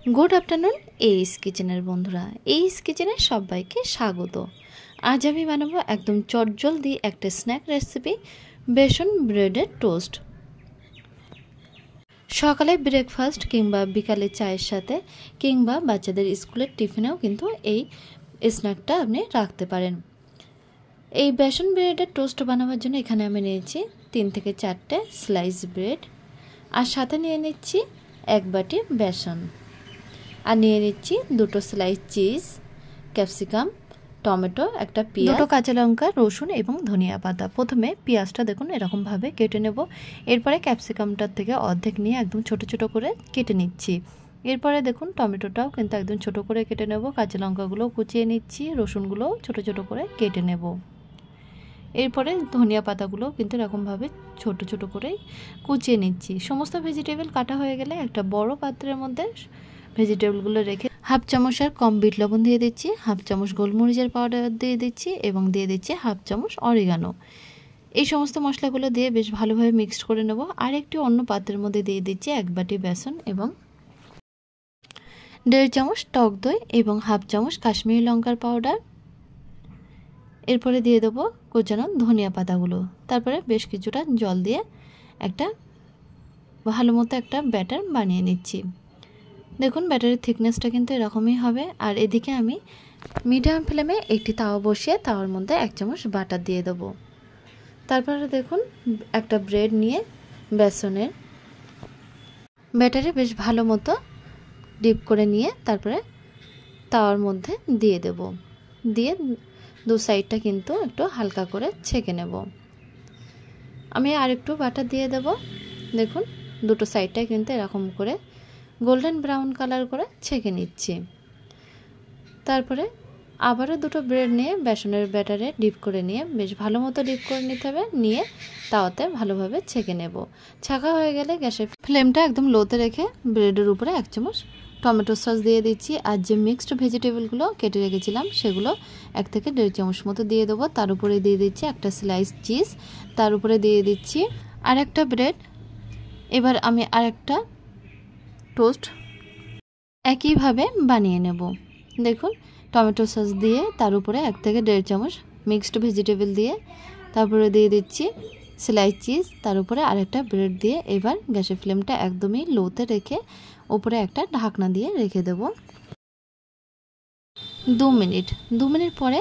Good afternoon এইস কিচেনের বন্ধুরা, এইস কিচেনে সবাইকে স্বাগত। আজ আমি বানাবো একদম চটজলদি একটা স্ন্যাক রেসিপি, বেসন ব্রেডের টোস্ট। সকালে ব্রেকফাস্ট কিংবা বিকালে চায়ের সাথে কিংবা বাচ্চাদের স্কুলের টিফিনেও কিন্তু এই স্ন্যাকটা আপনি রাখতে পারেন। এই বেসন ব্রেডের টোস্ট বানাবার জন্য এখানে আমি নিয়েছি 3 থেকে 4টে স্লাইস ব্রেড, আর সাথে নিয়ে নিচ্ছি 1 বাটি বেসন, আর নিয়ে নিচ্ছি 2টো স্লাইস চিজ, ক্যাপসিকাম, টমেটো, একটা পেঁয়াজ, 2টো কাঁচা লঙ্কা, রসুন এবং ধনিয়া পাতা। প্রথমে পেঁয়াজটা দেখুন এরকমভাবে কেটে নেব। এরপরে ক্যাপসিকামটার থেকে অর্ধেক নিয়ে একদম ছোট ছোট করে কেটে নিচ্ছি। এরপরে দেখুন টমেটোটাও কিন্তু একদম ছোট করে কেটে নেব, কাঁচা লঙ্কাগুলো কুচিয়ে নিচ্ছি, রসুনগুলো ছোট ছোট করে কেটে নেব। এরপরে ধনিয়া পাতাগুলো কিন্তু এরকমভাবে ছোট ছোট করে কুচিয়ে নিচ্ছি। সমস্ত ভেজিটেবল কাটা হয়ে গেলে একটা বড় পাত্রের মধ্যে ভেজিটেবলগুলো রেখে হাফ চামচের কম বিট লবণ দিয়ে দিচ্ছি, হাফ চামচ গোলমরিচের পাউডার দিয়ে দিচ্ছি এবং দিয়ে দিচ্ছি হাফ চামচ অরিগানো। এই সমস্ত মশলাগুলো দিয়ে বেশ ভালোভাবে মিক্সড করে নেব। আর একটি অন্য পাত্রের মধ্যে দিয়ে দিচ্ছি 1 বাটি বেসন এবং 1.5 চামচ টক দই এবং হাফ চামচ কাশ্মীরি লঙ্কার পাউডার। এরপরে দিয়ে দেবো কোচানো ধনিয়া পাতাগুলো। তারপরে বেশ কিছুটা জল দিয়ে একটা ভালো মতো একটা ব্যাটার বানিয়ে নিচ্ছি। দেখুন ব্যাটারের থিকনেসটা কিন্তু এরকমই হবে। আর এদিকে আমি মিডিয়াম ফ্লেমে একটি তাওয়া বসিয়ে তাওয়ার মধ্যে 1 চামচ বাটার দিয়ে দেবো। তারপরে দেখুন একটা ব্রেড নিয়ে বেসনের ব্যাটারে বেশ ভালো মতো ডিপ করে নিয়ে তারপরে তাওয়ার মধ্যে দিয়ে দেব। দিয়ে দু সাইডটা কিন্তু একটু হালকা করে ছেঁকে নেব। আমি আর একটু বাটার দিয়ে দেব। দেখুন দুটো সাইডটাই কিন্তু এরকম করে গোল্ডেন ব্রাউন কালার করে ছেঁকে নিচ্ছি। তারপরে আবারও 2টো ব্রেড নিয়ে বেসনের ব্যাটারে ডিপ করে নিয়ে বেশ ভালো মতো ডিপ করে নিতে হবে। নিয়ে তাওয়াতে ভালোভাবে ছেঁকে নেব। ছাঁকা হয়ে গেলে গ্যাসের ফ্লেমটা একদম লোতে রেখে ব্রেডের উপরে 1 চামচ টমেটো সস দিয়ে দিচ্ছি। আর যে মিক্সড ভেজিটেবলগুলো কেটে রেখেছিলাম সেগুলো 1 থেকে 1.5 চামচ মতো দিয়ে দেবো। তার উপরে দিয়ে দিচ্ছি একটা স্লাইস চিজ, তার উপরে দিয়ে দিচ্ছি আর একটা ব্রেড। এবার আমি আরেকটা টোস্ট একইভাবে বানিয়ে নেব। দেখুন টমেটো সস দিয়ে তার উপরে 1 থেকে 1.5 চামচ মিক্সড ভেজিটেবল দিয়ে তারপরে দিয়ে দিচ্ছি স্লাইস চিজ, তার উপরে আরেকটা ব্রেড দিয়ে এবার গ্যাসের ফ্লেমটা একদমই লোতে রেখে উপরে একটা ঢাকনা দিয়ে রেখে দেব 2 মিনিট। 2 মিনিট পরে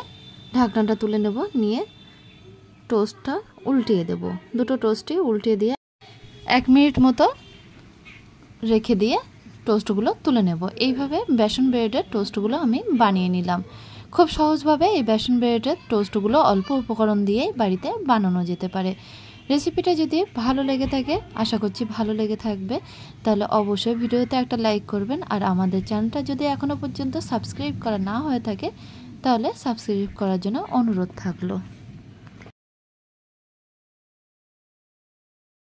ঢাকনাটা তুলে নেব। নিয়ে টোস্টটা উল্টিয়ে দেব। দুটো টোস্টই উল্টিয়ে দিয়ে 1 মিনিট মতো রেখে দিয়ে টোস্টগুলো তুলে নেব। এইভাবে বেসন ব্রেডের টোস্টগুলো আমি বানিয়ে নিলাম। খুব সহজভাবে এই বেসন ব্রেডের টোস্টগুলো অল্প উপকরণ দিয়ে বাড়িতে বানানো যেতে পারে। রেসিপিটা যদি ভালো লেগে থাকে, আশা করছি ভালো লেগে থাকবে, তাহলে অবশ্যই ভিডিওতে একটা লাইক করবেন। আর আমাদের চ্যানেলটা যদি এখনও পর্যন্ত সাবস্ক্রাইব করা না হয়ে থাকে তাহলে সাবস্ক্রাইব করার জন্য অনুরোধ থাকলো।